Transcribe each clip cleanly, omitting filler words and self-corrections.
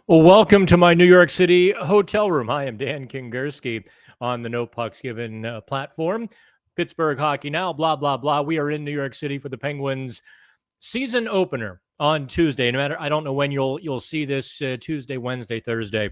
Well, welcome to my New York City hotel room. I am Dan Kingerski on the No Pucks Given platform. Pittsburgh hockey now, blah, blah, blah. We are in New York City for the Penguins season opener on Tuesday. No matter, I don't know when you'll see this Tuesday, Wednesday, Thursday.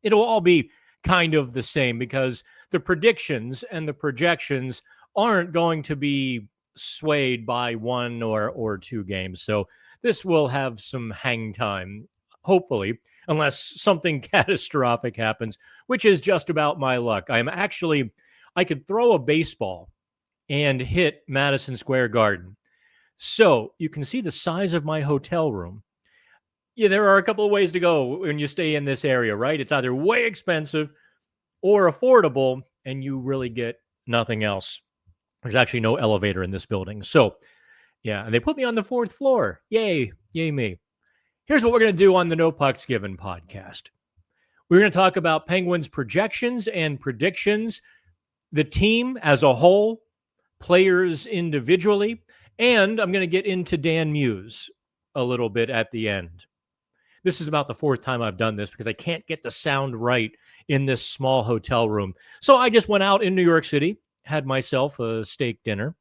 It'll all be kind of the same because the predictions and the projections aren't going to be swayed by one or two games. So this will have some hang time, hopefully, unless something catastrophic happens, which is just about my luck. I could throw a baseball and hit Madison Square Garden. So you can see the size of my hotel room. Yeah, there are a couple of ways to go when you stay in this area, right? It's either way expensive or affordable, and you really get nothing else. There's actually no elevator in this building. So, yeah, and they put me on the fourth floor. Yay, yay me. Here's what we're going to do on the No Pucks Given podcast. We're going to talk about Penguins projections and predictions, the team as a whole, players individually, and I'm going to get into Dan Muse a little bit at the end. This is about the fourth time I've done this because I can't get the sound right in this small hotel room. So I just went out in New York City, had myself a steak dinner.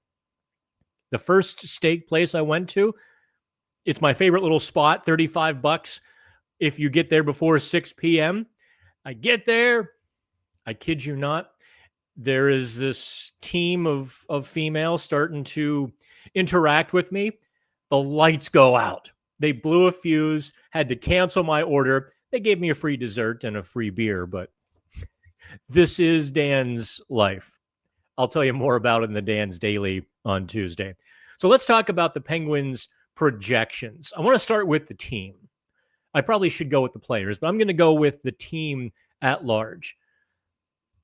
The first steak place I went to, it's my favorite little spot, $35 if you get there before 6 p.m. I get there, I kid you not, there is this team of females starting to interact with me. The lights go out. They blew a fuse, had to cancel my order. They gave me a free dessert and a free beer, but this is Dan's life. I'll tell you more about it in the Dan's Daily on Tuesday. So let's talk about the Penguins' projections. I want to start with the team. I probably should go with the players, but I'm going to go with the team at large.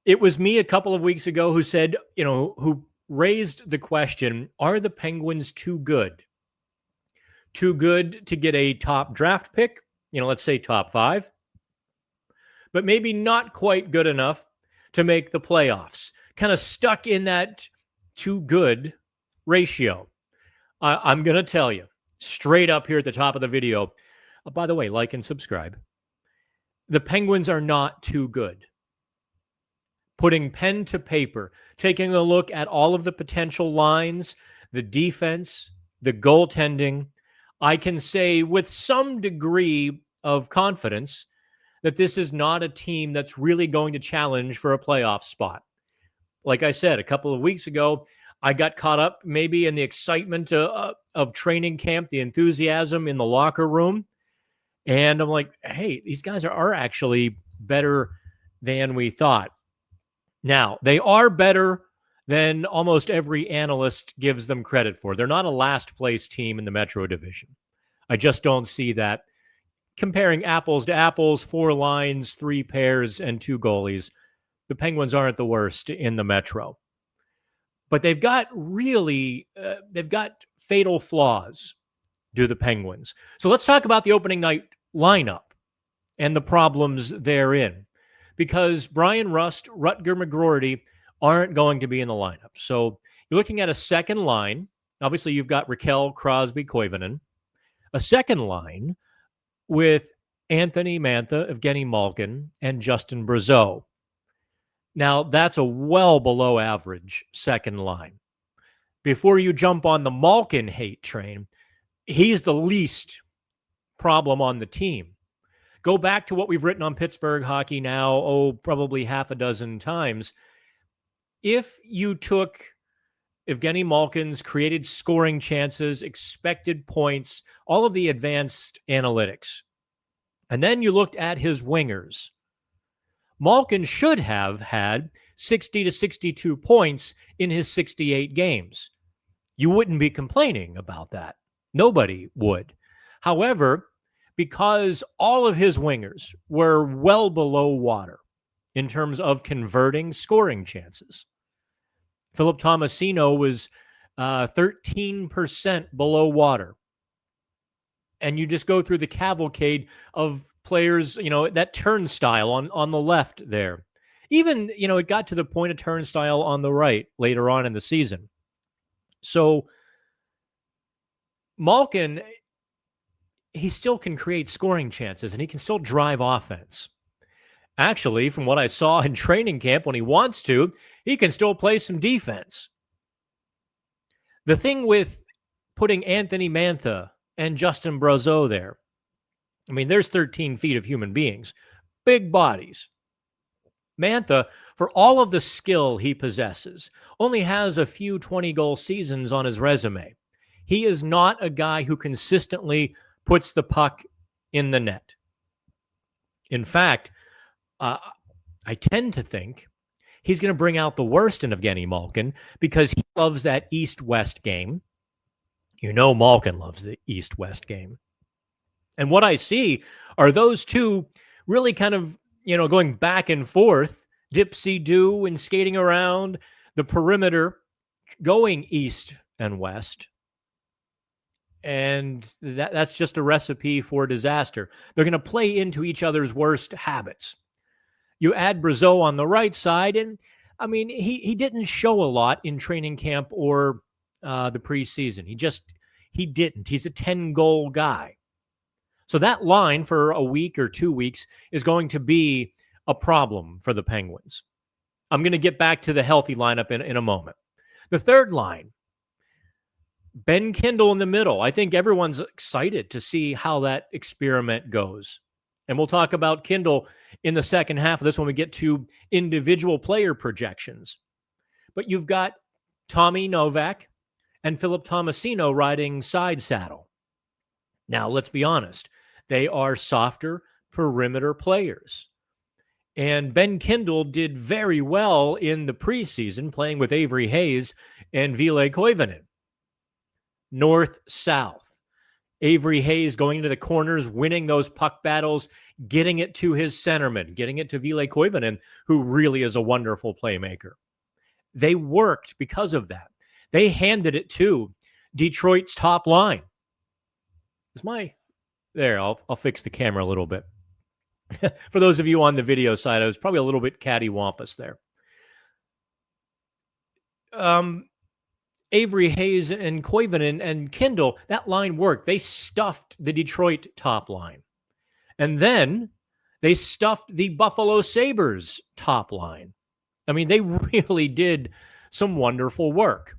It was me a couple of weeks ago who said, who raised the question, are the Penguins too good? Too good to get a top draft pick, let's say top 5, but maybe not quite good enough to make the playoffs. Kind of stuck in that too good ratio. I'm going to tell you straight up here at the top of the video. By the way, like and subscribe. The Penguins are not too good. Putting pen to paper, taking a look at all of the potential lines, the defense, the goaltending, I can say with some degree of confidence that this is not a team that's really going to challenge for a playoff spot. Like I said, a couple of weeks ago, I got caught up maybe in the excitement of training camp, the enthusiasm in the locker room. And I'm like, hey, these guys are actually better than we thought. Now, they are better than almost every analyst gives them credit for. They're not a last place team in the Metro Division. I just don't see that. Comparing apples to apples, 4 lines, 3 pairs, and 2 goalies, the Penguins aren't the worst in the Metro. But they've got fatal flaws, do the Penguins. So let's talk about the opening night lineup and the problems therein. Because Brian Rust, Rutger McGroarty aren't going to be in the lineup. So you're looking at a second line. Obviously, you've got Raquel, Crosby, Koivunen. A second line with Anthony Mantha, Evgeny Malkin, and Justin Brazeau. Now, that's a well below average second line. Before you jump on the Malkin hate train, he's the least problem on the team. Go back to what we've written on Pittsburgh hockey now, probably half a dozen times. If you took Evgeny Malkin's created scoring chances, expected points, all of the advanced analytics, and then you looked at his wingers, Malkin should have had 60 to 62 points in his 68 games. You wouldn't be complaining about that. Nobody would. However, because all of his wingers were well below water in terms of converting scoring chances. Philip Tomasino was 13% below water. And you just go through the cavalcade of players, that turnstile on the left there. Even, it got to the point of turnstile on the right later on in the season. So Malkin, he still can create scoring chances and he can still drive offense. Actually, from what I saw in training camp, when he wants to, he can still play some defense. The thing with putting Anthony Mantha and Justin Brazeau there, I mean, there's 13 feet of human beings, big bodies. Mantha, for all of the skill he possesses, only has a few 20-goal seasons on his resume. He is not a guy who consistently puts the puck in the net. In fact, I tend to think he's going to bring out the worst in Evgeny Malkin because he loves that East-West game. You know Malkin loves the East-West game. And what I see are those two really kind of, going back and forth, dipsy-do and skating around the perimeter, going east and west. And that's just a recipe for disaster. They're going to play into each other's worst habits. You add Brazeau on the right side, and I mean, he didn't show a lot in training camp or the preseason. He didn't. He's a 10-goal guy. So that line for a week or 2 weeks is going to be a problem for the Penguins. I'm going to get back to the healthy lineup in a moment. The third line, Ben Kindle in the middle. I think everyone's excited to see how that experiment goes. And we'll talk about Kindle in the second half of this when we get to individual player projections. But you've got Tommy Novak and Philip Tomasino riding side saddle. Now, let's be honest. They are softer perimeter players. And Ben Kindle did very well in the preseason playing with Avery Hayes and Ville Koivunen. North-south. Avery Hayes going into the corners, winning those puck battles, getting it to his centerman, getting it to Ville Koivunen, who really is a wonderful playmaker. They worked because of that. They handed it to Detroit's top line. There, I'll fix the camera a little bit. For those of you on the video side, I was probably a little bit cattywampus there. Avery Hayes and Koivunen and Kindle, that line worked. They stuffed the Detroit top line. And then they stuffed the Buffalo Sabres top line. I mean, they really did some wonderful work.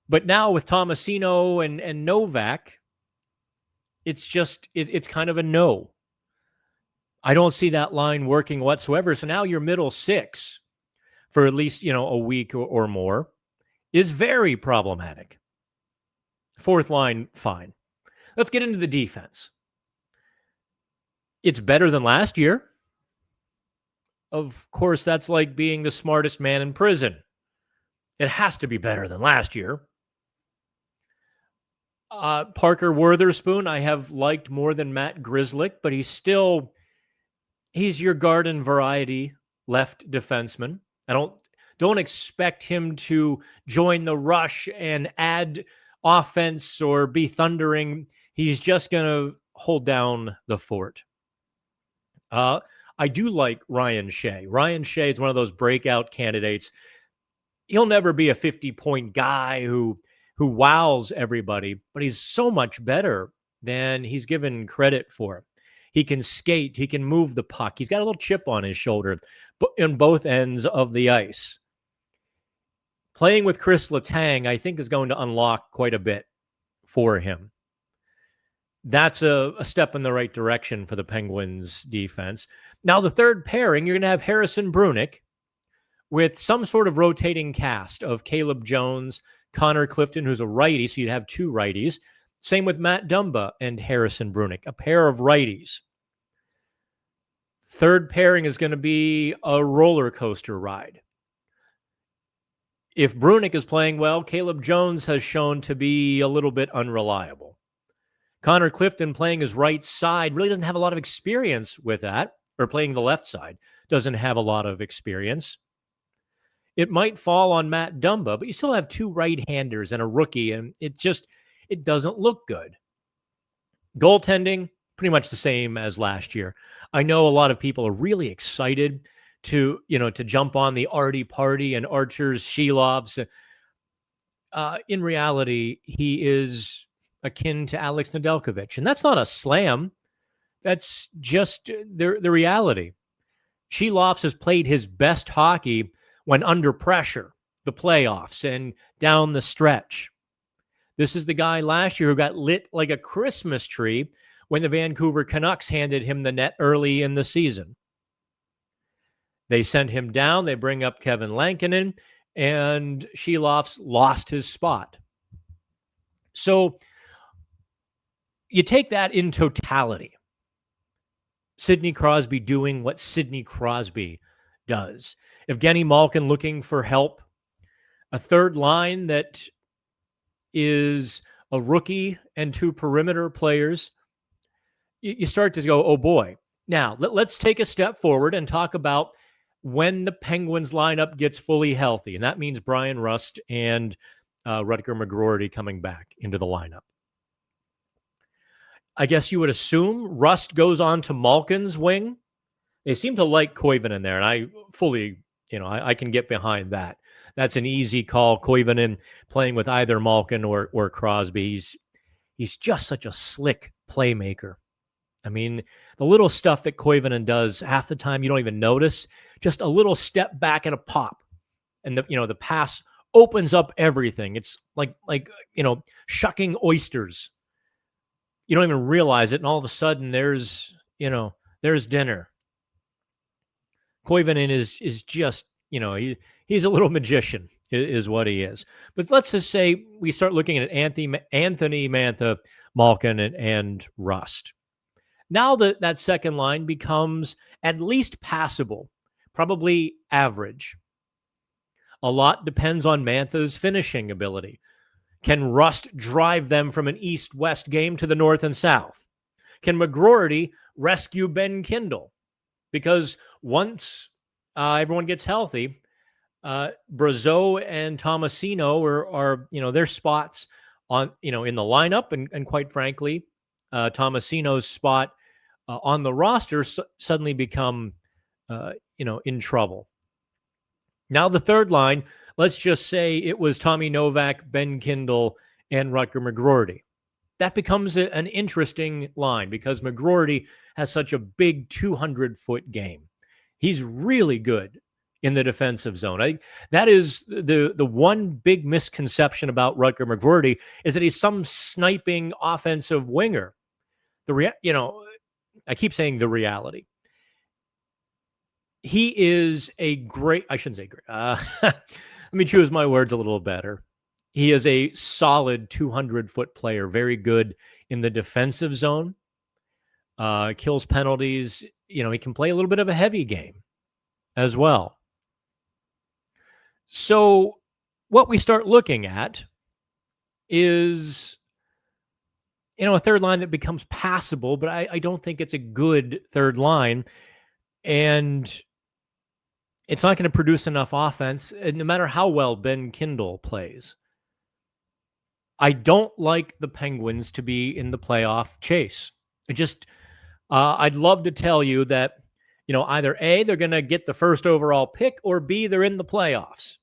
But now with Tomasino and Novak, it's kind of a no. I don't see that line working whatsoever. So now your middle six for at least, a week or more is very problematic. Fourth line, fine. Let's get into the defense. It's better than last year. Of course, that's like being the smartest man in prison. It has to be better than last year. Parker Wotherspoon, I have liked more than Matt Grzelcyk, but he's your garden variety left defenseman. I don't expect him to join the rush and add offense or be thundering. He's just going to hold down the fort. I do like Ryan Shea. Ryan Shea is one of those breakout candidates. He'll never be a 50-point guy who wows everybody, but he's so much better than he's given credit for. He can skate. He can move the puck. He's got a little chip on his shoulder in both ends of the ice. Playing with Chris Letang, I think, is going to unlock quite a bit for him. That's a step in the right direction for the Penguins defense. Now, the third pairing, you're going to have Harrison Brunick with some sort of rotating cast of Caleb Jones, Connor Clifton, who's a righty, so you'd have two righties. Same with Matt Dumba and Harrison Brunick, a pair of righties. Third pairing is going to be a roller coaster ride. If Brunick is playing well, Caleb Jones has shown to be a little bit unreliable. Connor Clifton playing his right side really doesn't have a lot of experience with that, or playing the left side doesn't have a lot of experience. It might fall on Matt Dumba, but you still have two right-handers and a rookie, and it doesn't look good. Goaltending, pretty much the same as last year. I know a lot of people are really excited to jump on the Artie party and Archer's Shelovs. In reality, he is akin to Alex Nedeljkovic. And that's not a slam. That's just the reality. Sheloffs has played his best hockey when under pressure, the playoffs and down the stretch. This is the guy last year who got lit like a Christmas tree when the Vancouver Canucks handed him the net early in the season. They sent him down. They bring up Kevin Lankinen, and Sheloffs lost his spot. So you take that in totality. Sidney Crosby doing what Sidney Crosby does. Evgeny Malkin looking for help. A third line that is a rookie and two perimeter players. You start to go, oh boy. Now, let's take a step forward and talk about when the Penguins lineup gets fully healthy. And that means Brian Rust and Rutger McGroarty coming back into the lineup. I guess you would assume Rust goes on to Malkin's wing. They seem to like Koivunen there, and I fully, I can get behind that. That's an easy call. Koivunen playing with either Malkin or Crosby. He's just such a slick playmaker. I mean, the little stuff that Koivunen does, half the time you don't even notice. Just a little step back and a pop, and the pass opens up everything. It's like shucking oysters. You don't even realize it, and all of a sudden there's dinner. Koivunen is just, he's a little magician is what he is. But let's just say we start looking at Anthony Mantha, Malkin, and Rust. Now that second line becomes at least passable, probably average. A lot depends on Mantha's finishing ability. Can Rust drive them from an east-west game to the north and south? Can McGroarty rescue Ben Kindle? Because once everyone gets healthy, Brazeau and Tomasino are their spots on in the lineup, and quite frankly, Tomasino's spot on the roster suddenly become in trouble. Now the third line, let's just say it was Tommy Novak, Ben Kindle, and Rutger McGroarty. That becomes an interesting line because McGroarty has such a big 200-foot game. He's really good in the defensive zone. That is the one big misconception about Rutger McGroarty is that he's some sniping offensive winger. I keep saying the reality. He is a great, I shouldn't say great. Let me choose my words a little better. He is a solid 200-foot player, very good in the defensive zone, kills penalties. He can play a little bit of a heavy game as well. So what we start looking at is, a third line that becomes passable, but I don't think it's a good third line. And it's not going to produce enough offense, no matter how well Ben Kindle plays. I don't like the Penguins to be in the playoff chase. I'd love to tell you that, either A, they're going to get the first overall pick, or B, they're in the playoffs.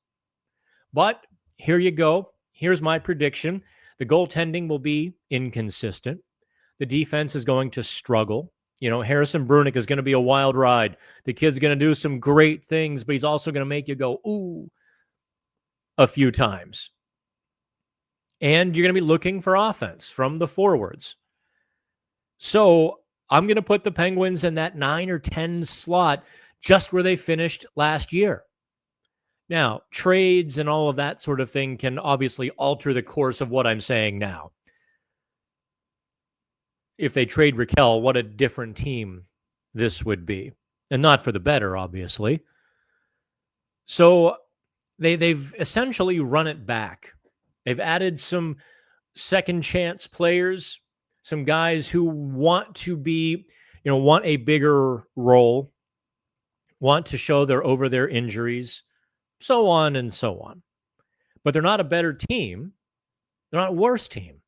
But here you go. Here's my prediction. The goaltending will be inconsistent. The defense is going to struggle. Harrison Brunick is going to be a wild ride. The kid's going to do some great things, but he's also going to make you go, ooh, a few times. And you're going to be looking for offense from the forwards. So I'm going to put the Penguins in that 9 or 10 slot, just where they finished last year. Now, trades and all of that sort of thing can obviously alter the course of what I'm saying now. If they trade Raquel, what a different team this would be. And not for the better, obviously. So they've essentially run it back. They've added some second chance players, some guys who want to be, want a bigger role, want to show they're over their injuries, so on and so on. But they're not a better team. They're not a worse team.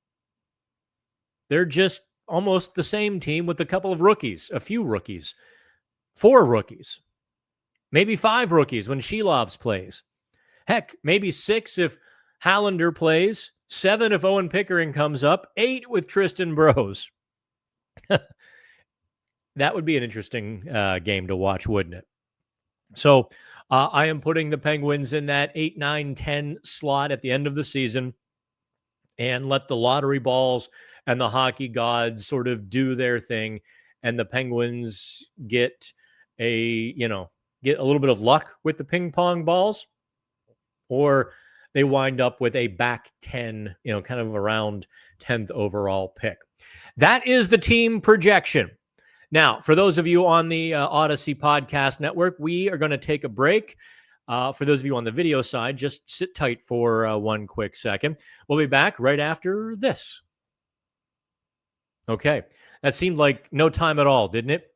They're just almost the same team with a couple of rookies, a few rookies, 4 rookies, maybe 5 rookies when Sheloffs plays. Heck, maybe 6 if Hallander plays, 7 if Owen Pickering comes up, 8 with Tristan Brose. That would be an interesting game to watch, wouldn't it? So I am putting the Penguins in that 8, 9, 10 slot at the end of the season and let the lottery balls and the hockey gods sort of do their thing. And the Penguins get get a little bit of luck with the ping pong balls, or they wind up with a back 10, kind of around 10th overall pick. That is the team projection. Now, for those of you on the Odyssey Podcast Network, we are going to take a break. For those of you on the video side, just sit tight for one quick second. We'll be back right after this. Okay. That seemed like no time at all, didn't it?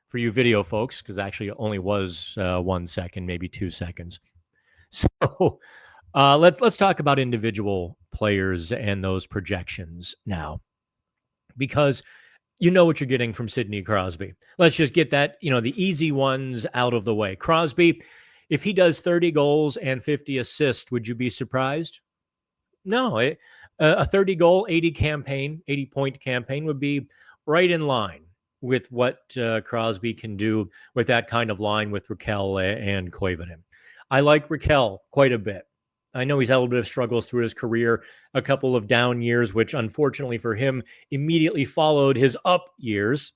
For you video folks, because actually it only was 1 second, maybe 2 seconds. So let's talk about individual players and those projections now, because you know what you're getting from Sidney Crosby. Let's just get that, the easy ones out of the way. Crosby, if he does 30 goals and 50 assists, would you be surprised? No. A 30-goal, 80-point campaign would be right in line with what Crosby can do with that kind of line with Rakell and Koivunen. I like Rakell quite a bit. I know he's had a little bit of struggles through his career, a couple of down years, which unfortunately for him immediately followed his up years.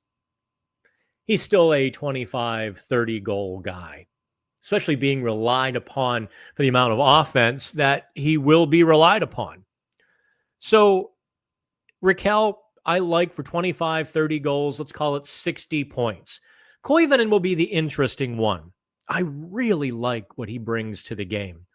He's still a 25, 30 goal guy, especially being relied upon for the amount of offense that he will be relied upon. So Rakell, I like for 25, 30 goals, let's call it 60 points. Koivunen will be the interesting one. I really like what he brings to the game.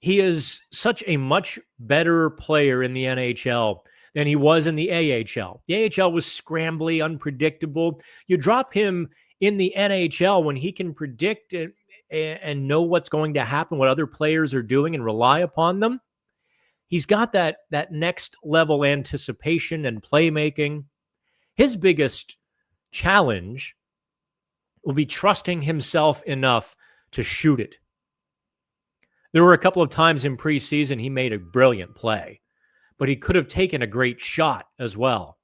He is such a much better player in the NHL than he was in the AHL. The AHL was scrambly, unpredictable. You drop him in the NHL when he can predict and know what's going to happen, what other players are doing, and rely upon them. He's got that next level anticipation and playmaking. His biggest challenge will be trusting himself enough to shoot it. There were a couple of times in preseason he made a brilliant play, but he could have taken a great shot as well.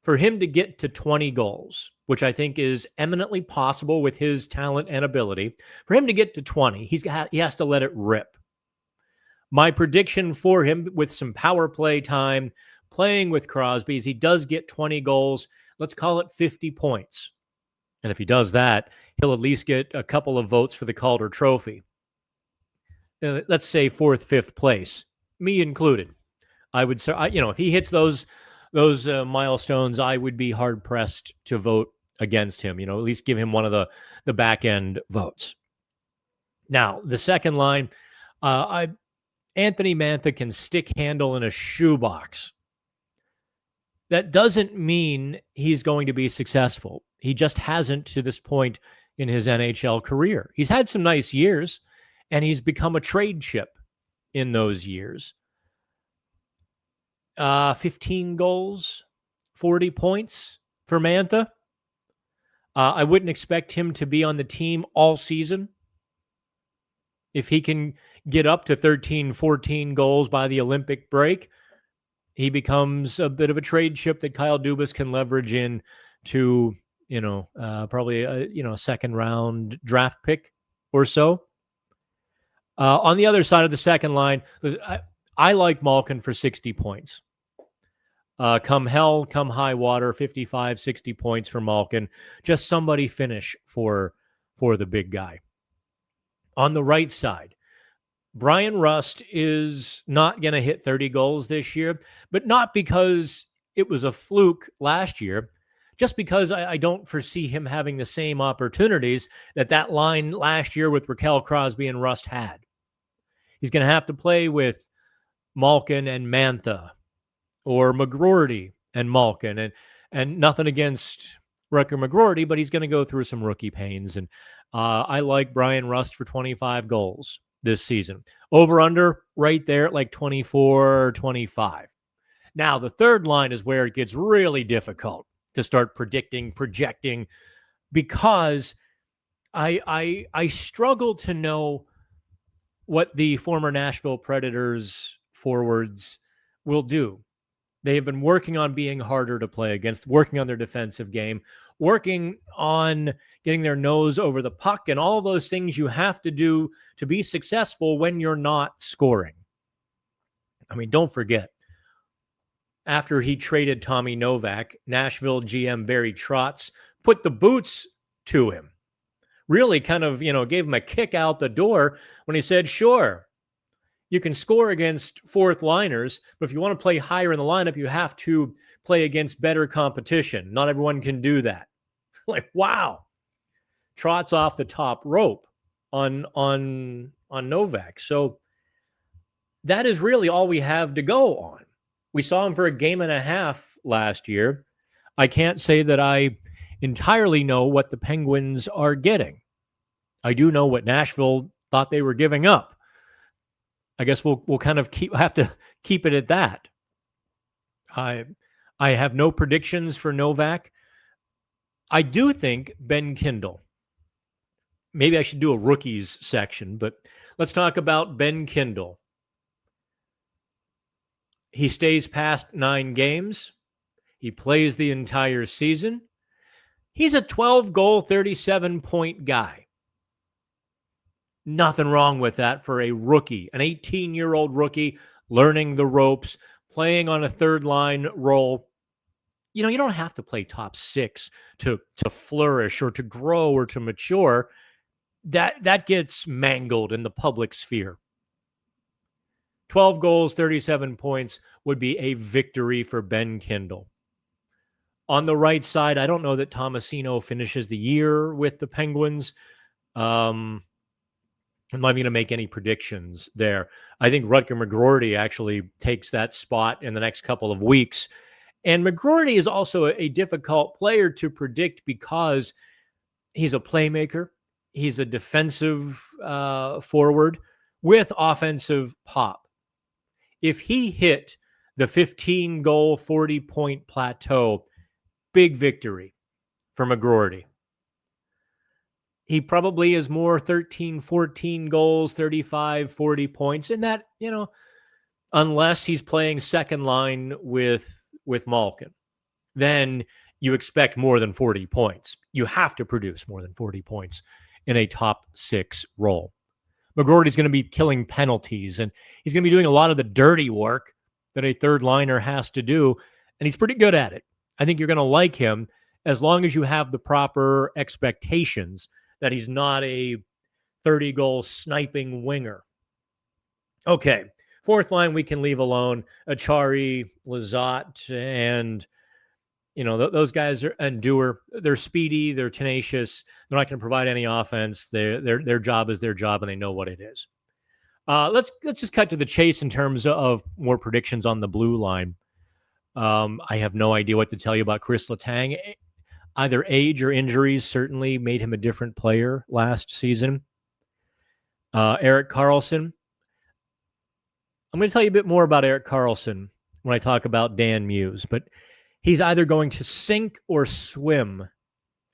For him to get to 20 goals, which I think is eminently possible with his talent and ability, for him to get to 20, he has to let it rip. My prediction for him with some power play time, playing with Crosby, is he does get 20 goals. Let's call it 50 points. And if he does that, he'll at least get a couple of votes for the Calder Trophy. Let's say 4th, 5th place, me included. I would say, if he hits those milestones, I would be hard pressed to vote against him. At least give him one of the back end votes. Now, the second line, Anthony Mantha can stick handle in a shoebox. That doesn't mean he's going to be successful. He just hasn't to this point in his NHL career. He's had some nice years, and he's become a trade chip in those years. 15 goals, 40 points for Mantha. I wouldn't expect him to be on the team all season. If he can get up to 13, 14 goals by the Olympic break, he becomes a bit of a trade chip that Kyle Dubas can leverage in to, probably a second round draft pick or so. On the other side of the second line, I like Malkin for 60 points. Come hell, come high water, 55, 60 points for Malkin. Just somebody finish for the big guy. On the right side, Brian Rust is not going to hit 30 goals this year, but not because it was a fluke last year, just because I don't foresee him having the same opportunities that line last year with Rakell, Crosby, and Rust had. He's going to have to play with Malkin and Mantha, or McGroarty and Malkin, and nothing against Rucker McGroarty, but he's going to go through some rookie pains. And I like Brian Rust for 25 goals this season. Over under right there at like 24, 25. Now, the third line is where it gets really difficult to start projecting, because I struggle to know what the former Nashville Predators forwards will do. They have been working on being harder to play against, working on their defensive game, working on getting their nose over the puck, and all those things you have to do to be successful when you're not scoring. I mean, don't forget, after he traded Tommy Novak, Nashville GM Barry Trotz put the boots to him. Really kind of, gave him a kick out the door when he said, sure, you can score against fourth liners, but if you want to play higher in the lineup, you have to play against better competition. Not everyone can do that. Like, wow. Trotz off the top rope on Novak. So that is really all we have to go on. We saw him for a game and a half last year. I can't say that I entirely know what the Penguins are getting. I do know what Nashville thought they were giving up. I guess we'll kind of have to keep it at that. I have no predictions for Novak. I do think Ben Kindle. Maybe I should do a rookies section, but let's talk about Ben Kindle. He stays past 9 games. He plays the entire season. He's a 12-goal, 37-point guy. Nothing wrong with that for a rookie, an 18-year-old rookie learning the ropes, playing on a third-line role. You don't have to play top 6 to flourish or to grow or to mature. That gets mangled in the public sphere. 12 goals, 37 points would be a victory for Ben Kindle. On the right side, I don't know that Tomasino finishes the year with the Penguins. I'm not even going to make any predictions there. I think Rutger McGroarty actually takes that spot in the next couple of weeks. And McGroarty is also a difficult player to predict because he's a playmaker. He's a defensive forward with offensive pop. If he hit the 15-goal, 40-point plateau, big victory for McGroarty. He probably is more 13, 14 goals, 35, 40 points. And that, unless he's playing second line with Malkin, then you expect more than 40 points. You have to produce more than 40 points in a top 6 role. McGroarty's going to be killing penalties, and he's going to be doing a lot of the dirty work that a third liner has to do, and he's pretty good at it. I think you're going to like him as long as you have the proper expectations that he's not a 30-goal sniping winger. Okay, fourth line we can leave alone. Achari, Lizotte, and those guys are endure. They're speedy. They're tenacious. They're not going to provide any offense. Their job is their job, and they know what it is. Let's just cut to the chase in terms of more predictions on the blue line. I have no idea what to tell you about Chris Letang. Either age or injuries certainly made him a different player last season. Erik Karlsson. I'm going to tell you a bit more about Erik Karlsson when I talk about Dan Muse, but he's either going to sink or swim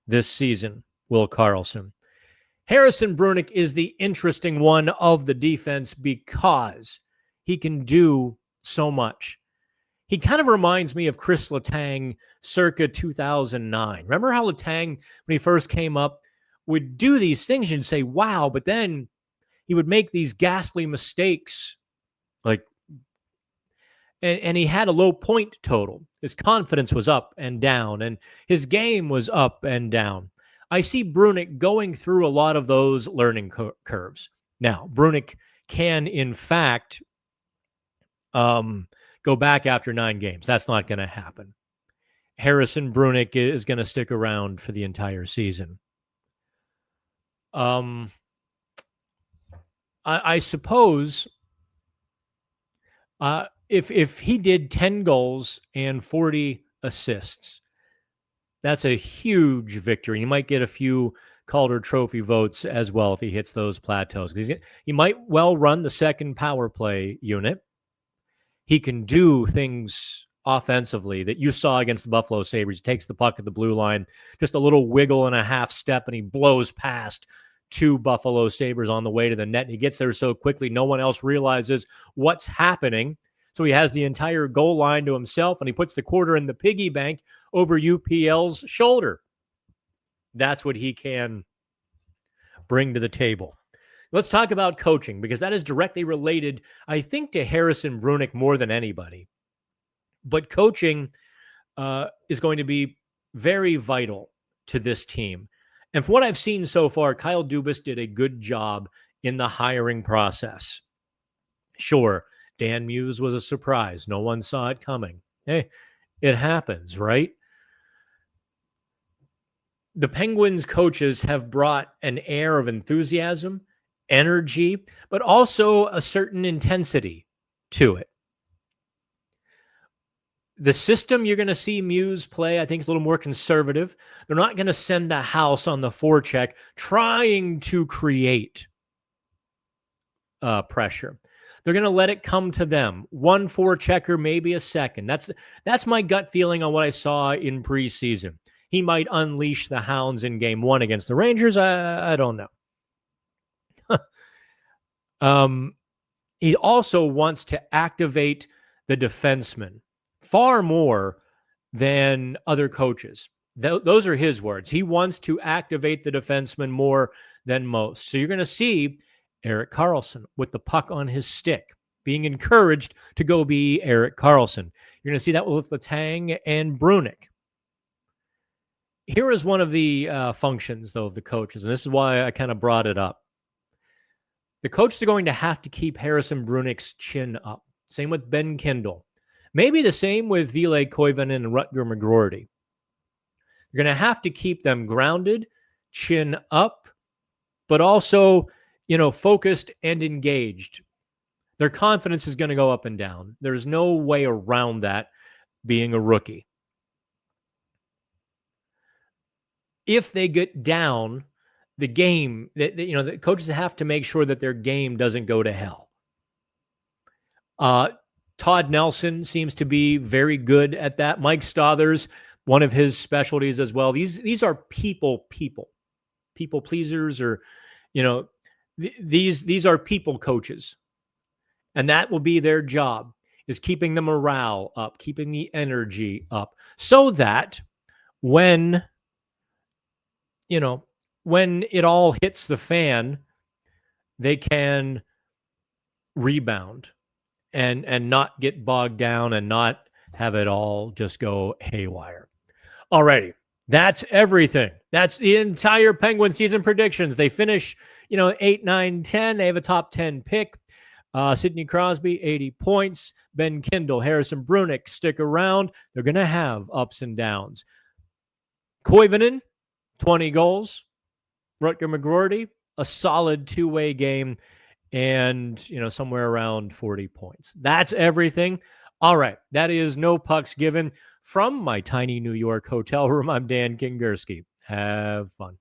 this season, Will Karlsson. Harrison Brunick is the interesting one of the defense because he can do so much. He kind of reminds me of Chris Letang circa 2009. Remember how Letang, when he first came up, would do these things and you'd say, wow, but then he would make these ghastly mistakes. And he had a low point total. His confidence was up and down, and his game was up and down. I see Brunick going through a lot of those learning curves. Now, Brunick can, in fact, go back after 9 games. That's not going to happen. Harrison Brunick is going to stick around for the entire season. I suppose if he did 10 goals and 40 assists, that's a huge victory. You might get a few Calder Trophy votes as well if he hits those plateaus. He might well run the second power play unit. He can do things offensively that you saw against the Buffalo Sabres. He takes the puck at the blue line, just a little wiggle and a half step, and he blows past 2 Buffalo Sabres on the way to the net. And he gets there so quickly, no one else realizes what's happening. So he has the entire goal line to himself, and he puts the quarter in the piggy bank over UPL's shoulder. That's what he can bring to the table. Let's talk about coaching, because that is directly related, I think, to Harrison Brunick more than anybody. But coaching is going to be very vital to this team. And from what I've seen so far, Kyle Dubas did a good job in the hiring process. Sure, Dan Muse was a surprise. No one saw it coming. Hey, it happens, right? The Penguins coaches have brought an air of enthusiasm, energy, but also a certain intensity to it. The system you're going to see Muse play, I think, is a little more conservative. They're not going to send the house on the forecheck trying to create pressure. They're going to let it come to them. One forechecker, maybe a second. That's my gut feeling on what I saw in preseason. He might unleash the Hounds in game 1 against the Rangers. I don't know. He also wants to activate the defenseman far more than other coaches. Those are his words. He wants to activate the defenseman more than most. So you're going to see Erik Karlsson with the puck on his stick, being encouraged to go be Erik Karlsson. You're going to see that with Letang and Brunick. Here is one of the functions, though, of the coaches, and this is why I kind of brought it up. The coaches are going to have to keep Harrison Brunick's chin up. Same with Ben Kindle. Maybe the same with Ville Koivunen and Rutger McGroarty. You're going to have to keep them grounded, chin up, but also, focused and engaged. Their confidence is going to go up and down. There's no way around that being a rookie. If they get down, the game, the coaches have to make sure that their game doesn't go to hell. Todd Nelson seems to be very good at that. Mike Stothers, one of his specialties as well. These are people pleasers, or these are people coaches, and that will be their job, is keeping the morale up, keeping the energy up, so that when it all hits the fan, they can rebound and not get bogged down and not have it all just go haywire. Alrighty, that's everything. That's the entire Penguin season predictions. They finish, 8, 9, 10. They have a top 10 pick. Sidney Crosby, 80 points. Ben Kindle, Harrison Brunick, stick around. They're going to have ups and downs. Koivunen, 20 goals. Rutger McGroarty, a solid two-way game, and somewhere around 40 points. That's everything. All right, that is No Pucks Given from my tiny New York hotel room. I'm Dan Kingerski. Have fun.